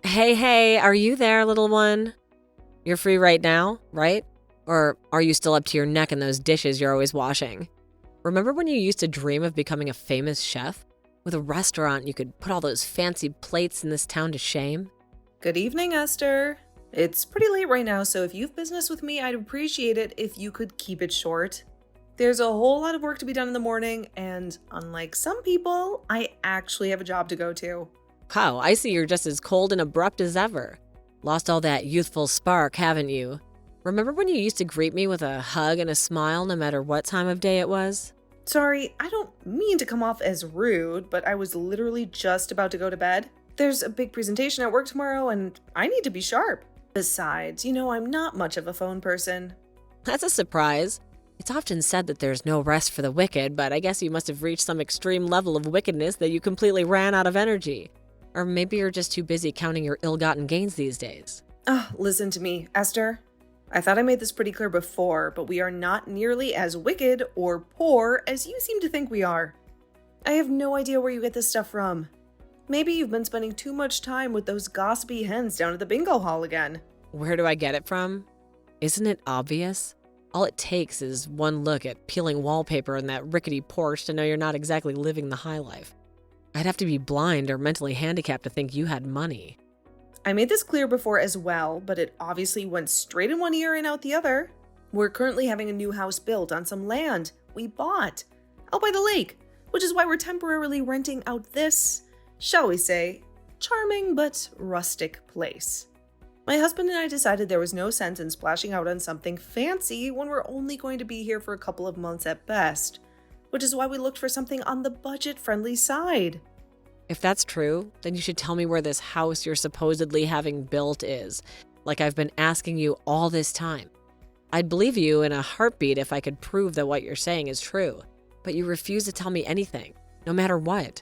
Hey, are you there, little one? You're free right now, right? Or are you still up to your neck in those dishes you're always washing? Remember when you used to dream of becoming a famous chef? With a restaurant, you could put all those fancy plates in this town to shame? Good evening, Esther. It's pretty late right now, so if you've business with me, I'd appreciate it if you could keep it short. There's a whole lot of work to be done in the morning, and unlike some people, I actually have a job to go to. Wow, I see you're just as cold and abrupt as ever. Lost all that youthful spark, haven't you? Remember when you used to greet me with a hug and a smile no matter what time of day it was? Sorry, I don't mean to come off as rude, but I was literally just about to go to bed. There's a big presentation at work tomorrow, and I need to be sharp. Besides, I'm not much of a phone person. That's a surprise. It's often said that there's no rest for the wicked, but I guess you must have reached some extreme level of wickedness that you completely ran out of energy. Or maybe you're just too busy counting your ill-gotten gains these days. Listen to me, Esther. I thought I made this pretty clear before, but we are not nearly as wicked or poor as you seem to think we are. I have no idea where you get this stuff from. Maybe you've been spending too much time with those gossipy hens down at the bingo hall again. Where do I get it from? Isn't it obvious? All it takes is one look at peeling wallpaper on that rickety porch to know you're not exactly living the high life. I'd have to be blind or mentally handicapped to think you had money. I made this clear before as well, but it obviously went straight in one ear and out the other. We're currently having a new house built on some land we bought out by the lake, which is why we're temporarily renting out this, shall we say, charming but rustic place. My husband and I decided there was no sense in splashing out on something fancy when we're only going to be here for a couple of months at best, which is why we looked for something on the budget-friendly side. If that's true, then you should tell me where this house you're supposedly having built is, like I've been asking you all this time. I'd believe you in a heartbeat if I could prove that what you're saying is true, but you refuse to tell me anything, no matter what.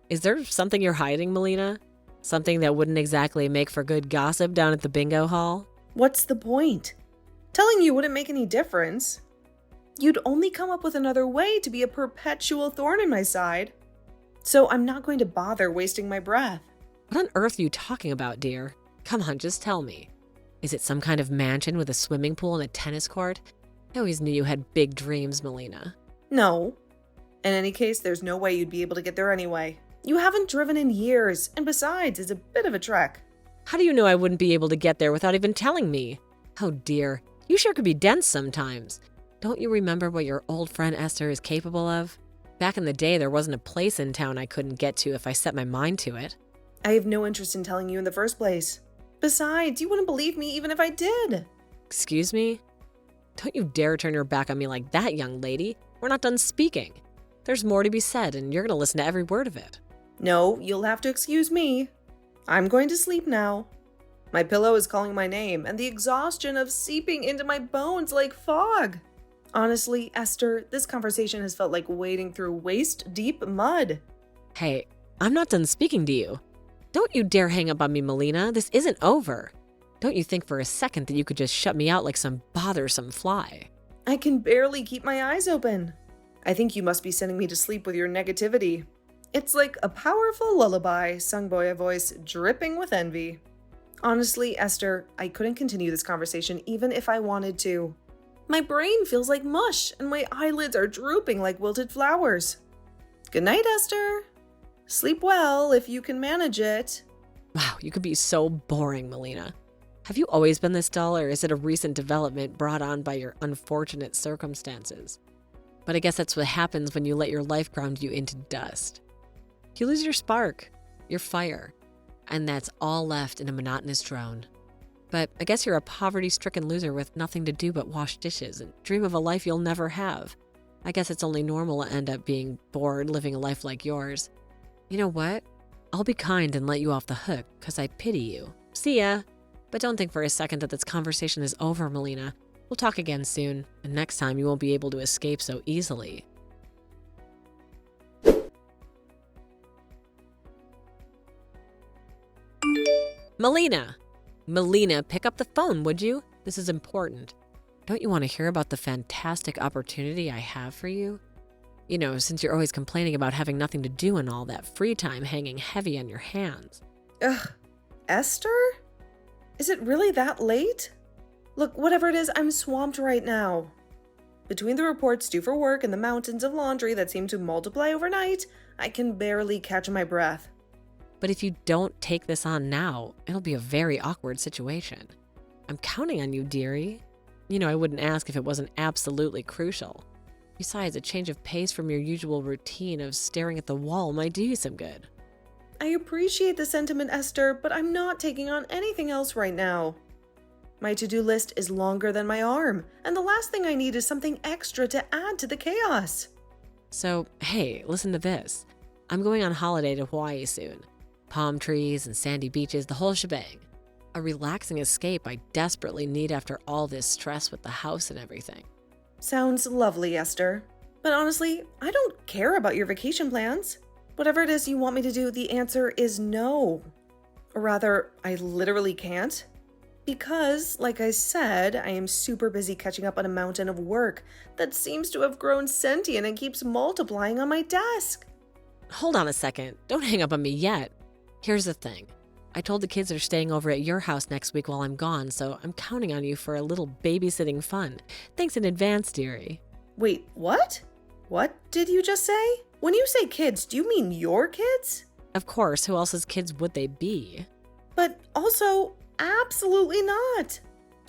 Is there something you're hiding, Melina? Something that wouldn't exactly make for good gossip down at the bingo hall? What's the point? Telling you wouldn't make any difference. You'd only come up with another way to be a perpetual thorn in my side. So I'm not going to bother wasting my breath. What on earth are you talking about, dear? Come on, just tell me. Is it some kind of mansion with a swimming pool and a tennis court? I always knew you had big dreams, Melina. No. In any case, there's no way you'd be able to get there anyway. You haven't driven in years, and besides, it's a bit of a trek. How do you know I wouldn't be able to get there without even telling me? Oh dear, you sure could be dense sometimes. Don't you remember what your old friend Esther is capable of? Back in the day, there wasn't a place in town I couldn't get to if I set my mind to it. I have no interest in telling you in the first place. Besides, you wouldn't believe me even if I did. Excuse me? Don't you dare turn your back on me like that, young lady. We're not done speaking. There's more to be said, and you're going to listen to every word of it. No, you'll have to excuse me. I'm going to sleep now. My pillow is calling my name, and the exhaustion of seeping into my bones like fog. Honestly, Esther, this conversation has felt like wading through waist-deep mud. Hey, I'm not done speaking to you. Don't you dare hang up on me, Melina. This isn't over. Don't you think for a second that you could just shut me out like some bothersome fly. I can barely keep my eyes open. I think you must be sending me to sleep with your negativity. It's like a powerful lullaby sung by a voice dripping with envy. Honestly, Esther, I couldn't continue this conversation even if I wanted to. My brain feels like mush, and my eyelids are drooping like wilted flowers. Good night, Esther. Sleep well if you can manage it. Wow, you could be so boring, Melina. Have you always been this dull, or is it a recent development brought on by your unfortunate circumstances? But I guess that's what happens when you let your life ground you into dust. You lose your spark, your fire, and that's all left in a monotonous drone. But I guess you're a poverty-stricken loser with nothing to do but wash dishes and dream of a life you'll never have. I guess it's only normal to end up being bored living a life like yours. You know what? I'll be kind and let you off the hook because I pity you. See ya! But don't think for a second that this conversation is over, Melina. We'll talk again soon, and next time you won't be able to escape so easily. Melina, pick up the phone, would you? This is important. Don't you want to hear about the fantastic opportunity I have for you? You know, since you're always complaining about having nothing to do and all that free time hanging heavy on your hands. Ugh, Esther? Is it really that late? Look, whatever it is, I'm swamped right now. Between the reports due for work and the mountains of laundry that seem to multiply overnight, I can barely catch my breath. But if you don't take this on now, it'll be a very awkward situation. I'm counting on you, dearie. You know I wouldn't ask if it wasn't absolutely crucial. Besides, a change of pace from your usual routine of staring at the wall might do you some good. I appreciate the sentiment, Esther, but I'm not taking on anything else right now. My to-do list is longer than my arm, and the last thing I need is something extra to add to the chaos. So, hey, listen to this. I'm going on holiday to Hawaii soon. Palm trees and sandy beaches, the whole shebang. A relaxing escape I desperately need after all this stress with the house and everything. Sounds lovely, Esther. But honestly, I don't care about your vacation plans. Whatever it is you want me to do, the answer is no. Or rather, I literally can't. Because, like I said, I am super busy catching up on a mountain of work that seems to have grown sentient and keeps multiplying on my desk. Hold on a second. Don't hang up on me yet. Here's the thing. I told the kids they're staying over at your house next week while I'm gone, so I'm counting on you for a little babysitting fun. Thanks in advance, dearie. Wait, what? What did you just say? When you say kids, do you mean your kids? Of course, who else's kids would they be? But also, absolutely not.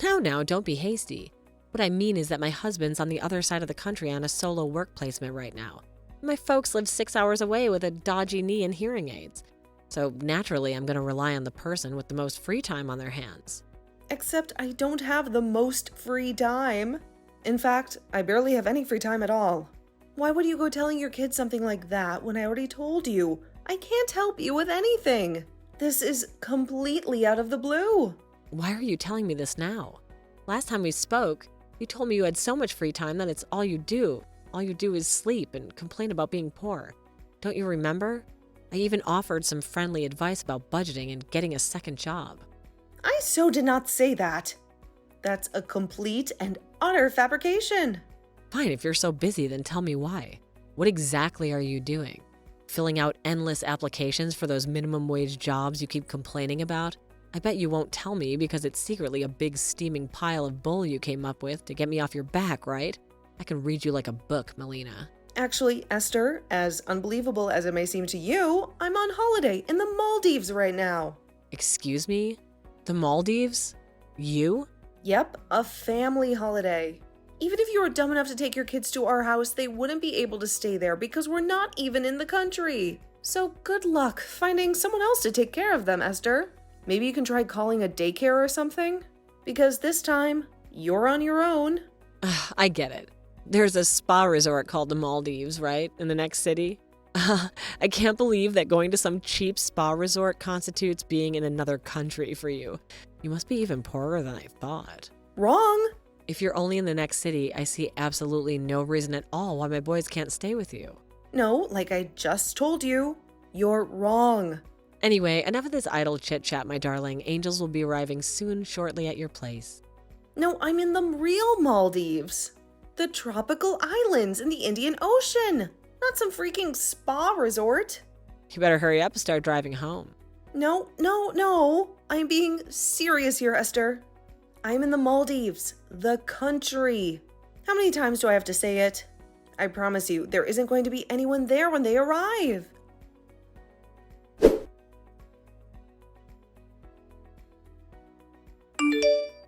Now, don't be hasty. What I mean is that my husband's on the other side of the country on a solo work placement right now. My folks live 6 hours away with a dodgy knee and hearing aids. So naturally, I'm going to rely on the person with the most free time on their hands. Except I don't have the most free time. In fact, I barely have any free time at all. Why would you go telling your kids something like that when I already told you? I can't help you with anything. This is completely out of the blue. Why are you telling me this now? Last time we spoke, you told me you had so much free time that it's all you do. All you do is sleep and complain about being poor. Don't you remember? I even offered some friendly advice about budgeting and getting a second job. I so did not say that. That's a complete and utter fabrication. Fine, if you're so busy, then tell me why. What exactly are you doing? Filling out endless applications for those minimum wage jobs you keep complaining about? I bet you won't tell me because it's secretly a big steaming pile of bull you came up with to get me off your back, right? I can read you like a book, Melina. Actually, Esther, as unbelievable as it may seem to you, I'm on holiday in the Maldives right now. Excuse me? The Maldives? You? Yep, a family holiday. Even if you were dumb enough to take your kids to our house, they wouldn't be able to stay there because we're not even in the country. So good luck finding someone else to take care of them, Esther. Maybe you can try calling a daycare or something? Because this time, you're on your own. I get it. There's a spa resort called the Maldives, right? In the next city? I can't believe that going to some cheap spa resort constitutes being in another country for you. You must be even poorer than I thought. Wrong. If you're only in the next city, I see absolutely no reason at all why my boys can't stay with you. No, like I just told you, you're wrong. Anyway, enough of this idle chit-chat, my darling. Angels will be arriving soon, shortly at your place. No, I'm in the real Maldives. The tropical islands in the Indian Ocean. Not some freaking spa resort. You better hurry up and start driving home. No. I'm being serious here, Esther. I'm in the Maldives, the country. How many times do I have to say it? I promise you, there isn't going to be anyone there when they arrive.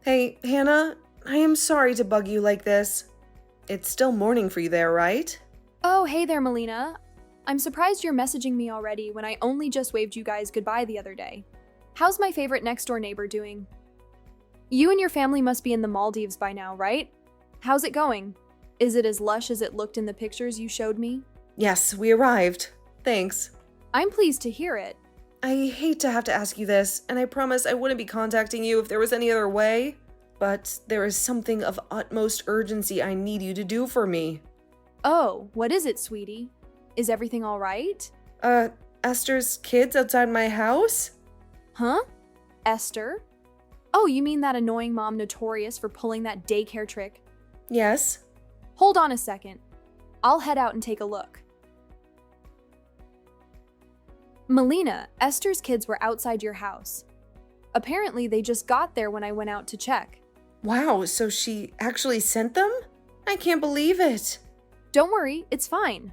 Hey, Hannah, I am sorry to bug you like this. It's still morning for you there, right? Oh, hey there, Melina. I'm surprised you're messaging me already when I only just waved you guys goodbye the other day. How's my favorite next-door neighbor doing? You and your family must be in the Maldives by now, right? How's it going? Is it as lush as it looked in the pictures you showed me? Yes, we arrived. Thanks. I'm pleased to hear it. I hate to have to ask you this, and I promise I wouldn't be contacting you if there was any other way. But there is something of utmost urgency I need you to do for me. Oh, what is it, sweetie? Is everything all right? Esther's kids outside my house? Huh? Esther? Oh, you mean that annoying mom notorious for pulling that daycare trick? Yes. Hold on a second. I'll head out and take a look. Melina, Esther's kids were outside your house. Apparently, they just got there when I went out to check. Wow, so she actually sent them? I can't believe it. Don't worry, it's fine.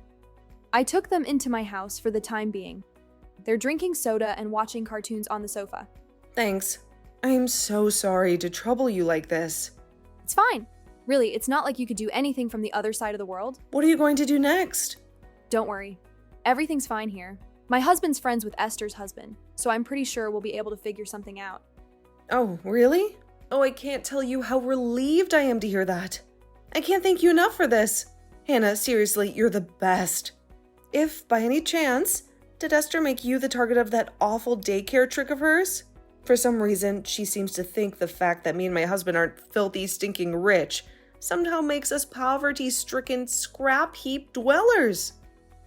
I took them into my house for the time being. They're drinking soda and watching cartoons on the sofa. Thanks. I'm so sorry to trouble you like this. It's fine. Really, it's not like you could do anything from the other side of the world. What are you going to do next? Don't worry. Everything's fine here. My husband's friends with Esther's husband, so I'm pretty sure we'll be able to figure something out. Oh, really? Oh, I can't tell you how relieved I am to hear that. I can't thank you enough for this. Hannah, seriously, you're the best. If, by any chance, did Esther make you the target of that awful daycare trick of hers? For some reason, she seems to think the fact that me and my husband aren't filthy, stinking rich somehow makes us poverty-stricken scrap heap dwellers.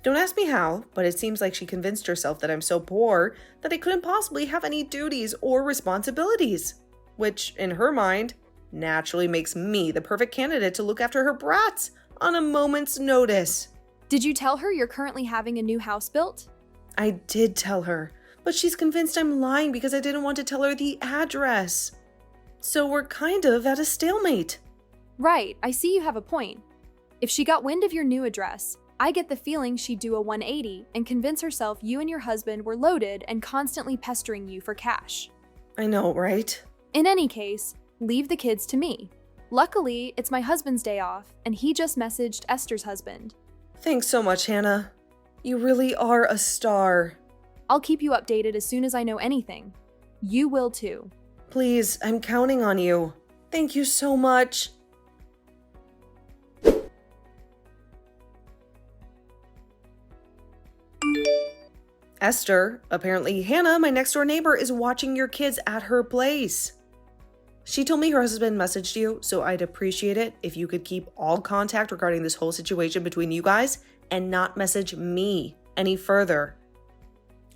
Don't ask me how, but it seems like she convinced herself that I'm so poor that I couldn't possibly have any duties or responsibilities, which, in her mind, naturally makes me the perfect candidate to look after her brats on a moment's notice. Did you tell her you're currently having a new house built? I did tell her, but she's convinced I'm lying because I didn't want to tell her the address. So we're kind of at a stalemate. Right, I see you have a point. If she got wind of your new address, I get the feeling she'd do a 180 and convince herself you and your husband were loaded and constantly pestering you for cash. I know, right? In any case, leave the kids to me. Luckily, it's my husband's day off, and he just messaged Esther's husband. Thanks so much, Hannah. You really are a star. I'll keep you updated as soon as I know anything. You will too. Please, I'm counting on you. Thank you so much. Esther, apparently Hannah, my next door neighbor, is watching your kids at her place. She told me her husband messaged you, so I'd appreciate it if you could keep all contact regarding this whole situation between you guys and not message me any further.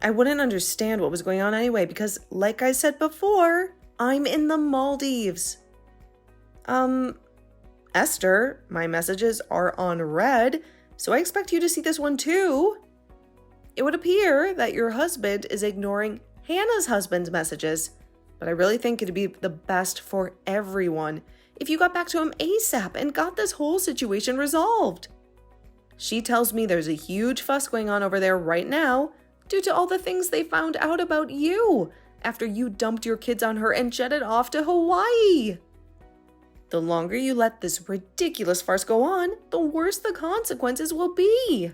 I wouldn't understand what was going on anyway because, like I said before, I'm in the Maldives. Esther, my messages are on red, so I expect you to see this one too. It would appear that your husband is ignoring Hannah's husband's messages, but I really think it'd be the best for everyone if you got back to him ASAP and got this whole situation resolved. She tells me there's a huge fuss going on over there right now due to all the things they found out about you after you dumped your kids on her and jetted off to Hawaii. The longer you let this ridiculous farce go on, the worse the consequences will be.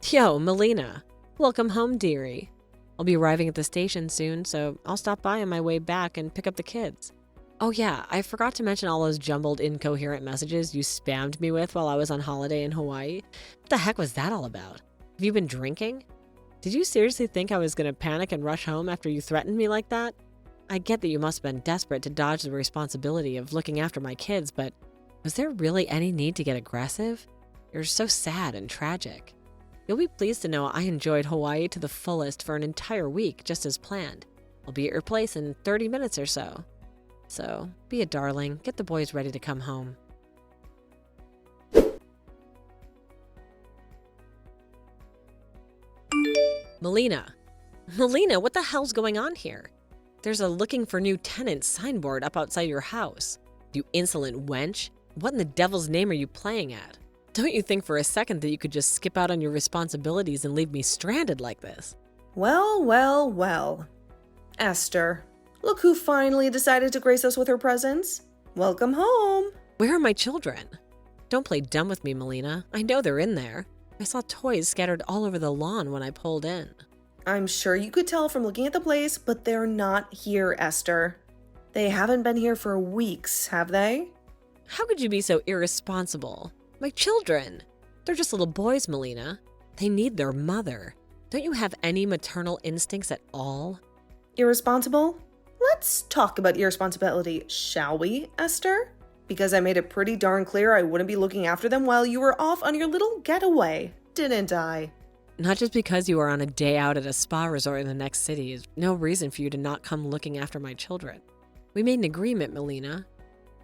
Yo, Melina. Welcome home, dearie. I'll be arriving at the station soon, so I'll stop by on my way back and pick up the kids. Oh yeah, I forgot to mention all those jumbled, incoherent messages you spammed me with while I was on holiday in Hawaii. What the heck was that all about? Have you been drinking? Did you seriously think I was gonna panic and rush home after you threatened me like that? I get that you must have been desperate to dodge the responsibility of looking after my kids, but was there really any need to get aggressive? You're so sad and tragic. You'll be pleased to know I enjoyed Hawaii to the fullest for an entire week, just as planned. I'll be at your place in 30 minutes or so. So, be a darling, get the boys ready to come home. Melina, what the hell's going on here? There's a looking for new tenants signboard up outside your house. You insolent wench, what in the devil's name are you playing at? Don't you think for a second that you could just skip out on your responsibilities and leave me stranded like this? Well. Esther, look who finally decided to grace us with her presence. Welcome home. Where are my children? Don't play dumb with me, Melina. I know they're in there. I saw toys scattered all over the lawn when I pulled in. I'm sure you could tell from looking at the place, but they're not here, Esther. They haven't been here for weeks, have they? How could you be so irresponsible? My children! They're just little boys, Melina. They need their mother. Don't you have any maternal instincts at all? Irresponsible? Let's talk about irresponsibility, shall we, Esther? Because I made it pretty darn clear I wouldn't be looking after them while you were off on your little getaway, didn't I? Not just because you are on a day out at a spa resort in the next city is no reason for you to not come looking after my children. We made an agreement, Melina.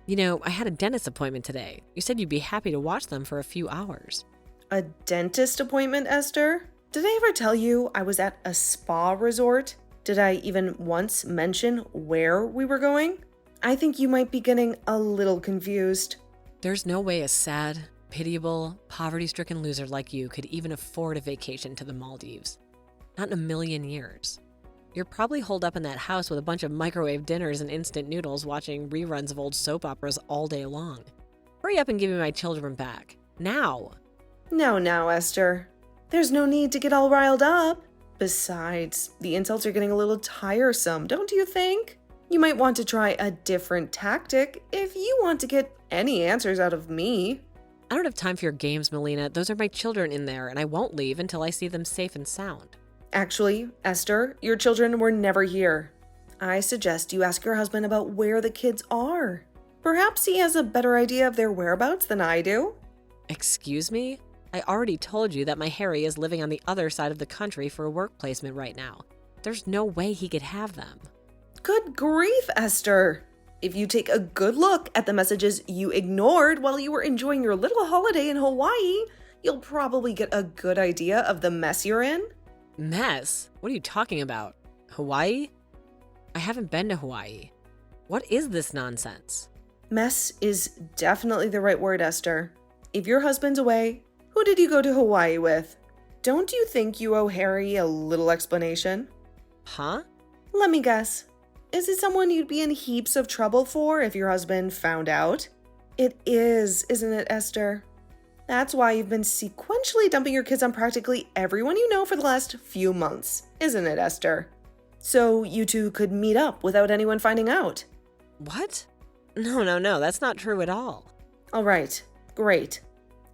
You know, I had a dentist appointment today. You said you'd be happy to watch them for a few hours. A dentist appointment, Esther? Did I ever tell you I was at a spa resort? Did I even once mention where we were going? I think you might be getting a little confused. There's no way a sad, pitiable, poverty-stricken loser like you could even afford a vacation to the Maldives. Not in a million years. You're probably holed up in that house with a bunch of microwave dinners and instant noodles watching reruns of old soap operas all day long. Hurry up and give me my children back. Now! Now, Esther. There's no need to get all riled up. Besides, the insults are getting a little tiresome, don't you think? You might want to try a different tactic if you want to get any answers out of me. I don't have time for your games, Melina. Those are my children in there, and I won't leave until I see them safe and sound. Actually, Esther, your children were never here. I suggest you ask your husband about where the kids are. Perhaps he has a better idea of their whereabouts than I do. Excuse me? I already told you that my Harry is living on the other side of the country for a work placement right now. There's no way he could have them. Good grief, Esther. If you take a good look at the messages you ignored while you were enjoying your little holiday in Hawaii, you'll probably get a good idea of the mess you're in. Mess? What are you talking about? Hawaii? I haven't been to Hawaii. What is this nonsense? Mess is definitely the right word, Esther. If your husband's away, who did you go to Hawaii with? Don't you think you owe Harry a little explanation? Huh? Let me guess. Is it someone you'd be in heaps of trouble for if your husband found out? It is, isn't it, Esther? That's why you've been sequentially dumping your kids on practically everyone you know for the last few months, isn't it, Esther? So you two could meet up without anyone finding out. What? No, that's not true at all. All right, great.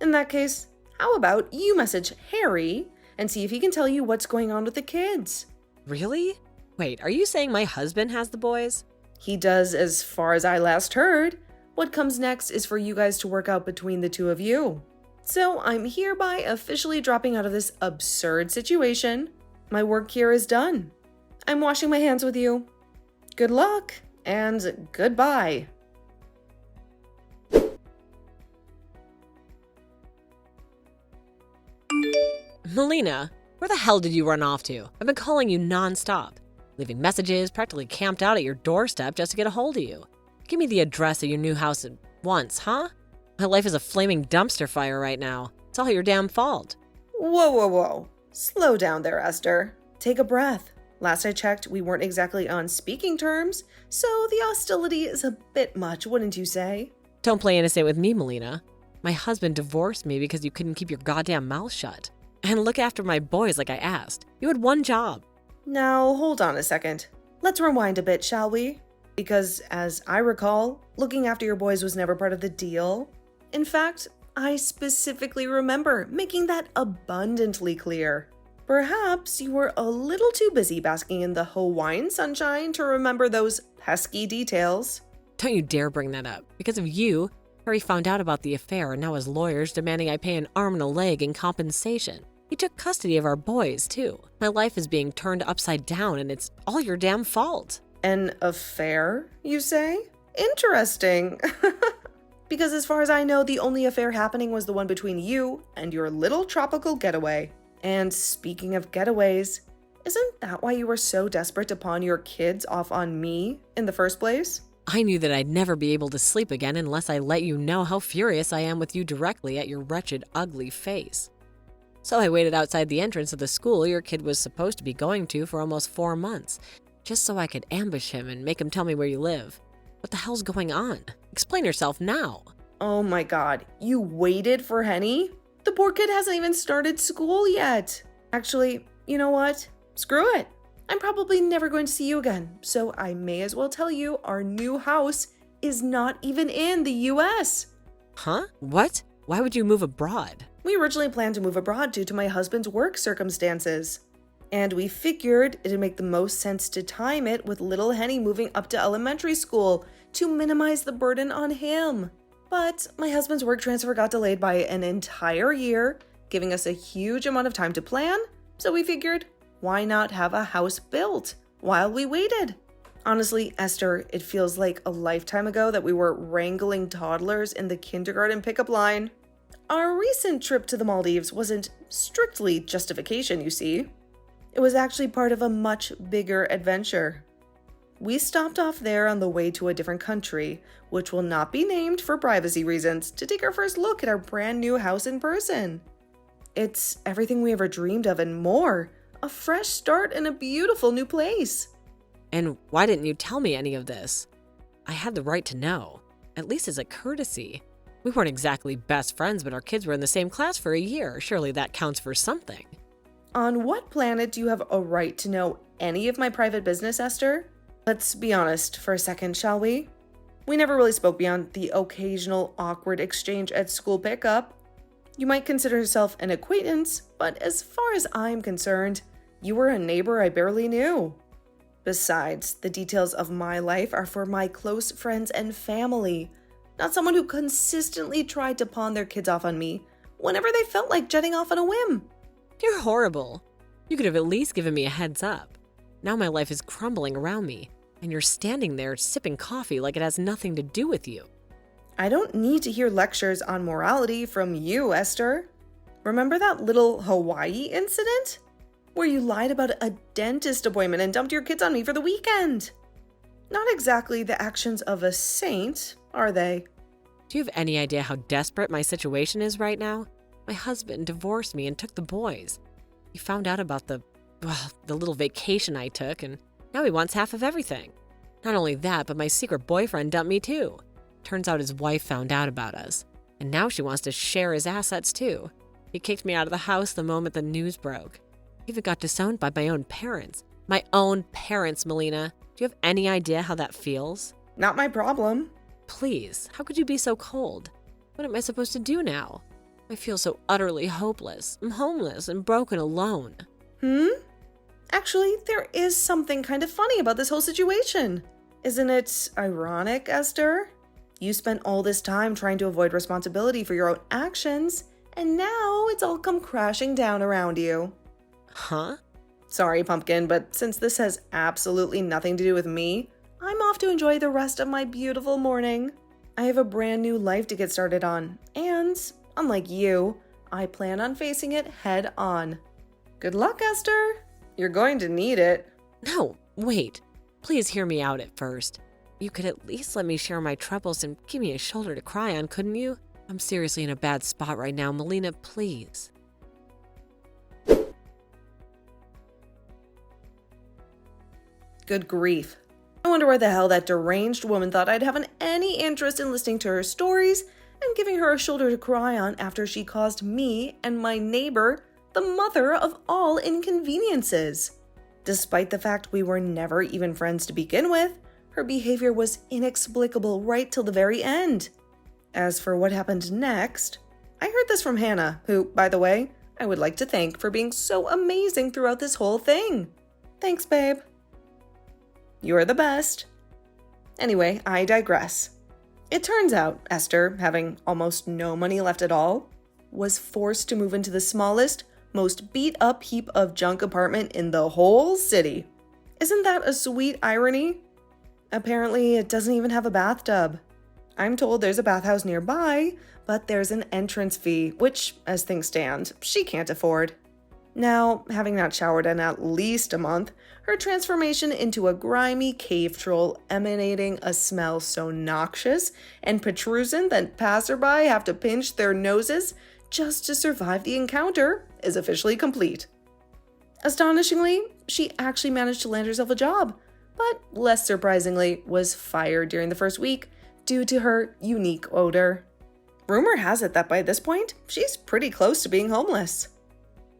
In that case, how about you message Harry and see if he can tell you what's going on with the kids? Really? Wait, are you saying my husband has the boys? He does, as far as I last heard. What comes next is for you guys to work out between the two of you. So I'm hereby officially dropping out of this absurd situation. My work here is done. I'm washing my hands with you. Good luck and goodbye. Melina, where the hell did you run off to? I've been calling you nonstop. Leaving messages, practically camped out at your doorstep just to get a hold of you. Give me the address of your new house at once, huh? My life is a flaming dumpster fire right now. It's all your damn fault. Whoa. Slow down there, Esther. Take a breath. Last I checked, we weren't exactly on speaking terms, so the hostility is a bit much, wouldn't you say? Don't play innocent with me, Melina. My husband divorced me because you couldn't keep your goddamn mouth shut. And look after my boys like I asked. You had one job. Now, hold on a second. Let's rewind a bit, shall we? Because, as I recall, looking after your boys was never part of the deal. In fact, I specifically remember making that abundantly clear. Perhaps you were a little too busy basking in the Hawaiian sunshine to remember those pesky details. Don't you dare bring that up. Because of you, Harry found out about the affair and now his lawyer's demanding I pay an arm and a leg in compensation. He took custody of our boys, too. My life is being turned upside down and it's all your damn fault. An affair, you say? Interesting. Because as far as I know, the only affair happening was the one between you and your little tropical getaway. And speaking of getaways, isn't that why you were so desperate to pawn your kids off on me in the first place? I knew that I'd never be able to sleep again unless I let you know how furious I am with you directly at your wretched, ugly face. So I waited outside the entrance of the school your kid was supposed to be going to for almost 4 months, just so I could ambush him and make him tell me where you live. What the hell's going on? Explain yourself now. Oh my god, you waited for Henny? The poor kid hasn't even started school yet. Actually, you know what? Screw it. I'm probably never going to see you again, so I may as well tell you our new house is not even in the US. Huh? What? Why would you move abroad? We originally planned to move abroad due to my husband's work circumstances. And we figured it'd make the most sense to time it with little Henny moving up to elementary school to minimize the burden on him. But my husband's work transfer got delayed by an entire year, giving us a huge amount of time to plan, so we figured, why not have a house built while we waited? Honestly, Esther, it feels like a lifetime ago that we were wrangling toddlers in the kindergarten pickup line. Our recent trip to the Maldives wasn't strictly justification, you see. It was actually part of a much bigger adventure. We stopped off there on the way to a different country, which will not be named for privacy reasons, to take our first look at our brand new house in person. It's everything we ever dreamed of and more. A fresh start in a beautiful new place. And why didn't you tell me any of this? I had the right to know, at least as a courtesy. We weren't exactly best friends, but our kids were in the same class for a year. Surely that counts for something. On what planet do you have a right to know any of my private business, Esther? Let's be honest for a second, shall we? We never really spoke beyond the occasional awkward exchange at school pickup. You might consider yourself an acquaintance, but as far as I'm concerned, you were a neighbor I barely knew. Besides, the details of my life are for my close friends and family, not someone who consistently tried to pawn their kids off on me whenever they felt like jetting off on a whim. You're horrible. You could have at least given me a heads up. Now my life is crumbling around me, and you're standing there sipping coffee like it has nothing to do with you. I don't need to hear lectures on morality from you, Esther. Remember that little Hawaii incident? Where you lied about a dentist appointment and dumped your kids on me for the weekend. Not exactly the actions of a saint, are they? Do you have any idea how desperate my situation is right now? My husband divorced me and took the boys. He found out about the little vacation I took, and now he wants half of everything. Not only that, but my secret boyfriend dumped me too. Turns out his wife found out about us, and now she wants to share his assets too. He kicked me out of the house the moment the news broke. I even got disowned by my own parents. My own parents, Melina. Do you have any idea how that feels? Not my problem. Please, how could you be so cold? What am I supposed to do now? I feel so utterly hopeless. I'm homeless and broken alone. Actually, there is something kind of funny about this whole situation. Isn't it ironic, Esther? You spent all this time trying to avoid responsibility for your own actions, and now it's all come crashing down around you. Huh? Sorry, Pumpkin, but since this has absolutely nothing to do with me, I'm off to enjoy the rest of my beautiful morning. I have a brand new life to get started on, and unlike you, I plan on facing it head on. Good luck, Esther. You're going to need it. No, wait. Please hear me out at first. You could at least let me share my troubles and give me a shoulder to cry on, couldn't you? I'm seriously in a bad spot right now, Melina, please. Good grief. I wonder where the hell that deranged woman thought I'd have any interest in listening to her stories and giving her a shoulder to cry on after she caused me and my neighbor the mother of all inconveniences. Despite the fact we were never even friends to begin with, her behavior was inexplicable right till the very end. As for what happened next, I heard this from Hannah, who, by the way, I would like to thank for being so amazing throughout this whole thing. Thanks, babe. You're the best. Anyway, I digress. It turns out Esther, having almost no money left at all, was forced to move into the smallest, most beat-up heap of junk apartment in the whole city. Isn't that a sweet irony? Apparently, it doesn't even have a bathtub. I'm told there's a bathhouse nearby, but there's an entrance fee, which, as things stand, she can't afford. Now, having not showered in at least a month, her transformation into a grimy cave troll emanating a smell so noxious and protrusive that passerby have to pinch their noses just to survive the encounter is officially complete. Astonishingly, she actually managed to land herself a job, but less surprisingly, was fired during the first week due to her unique odor. Rumor has it that by this point, she's pretty close to being homeless.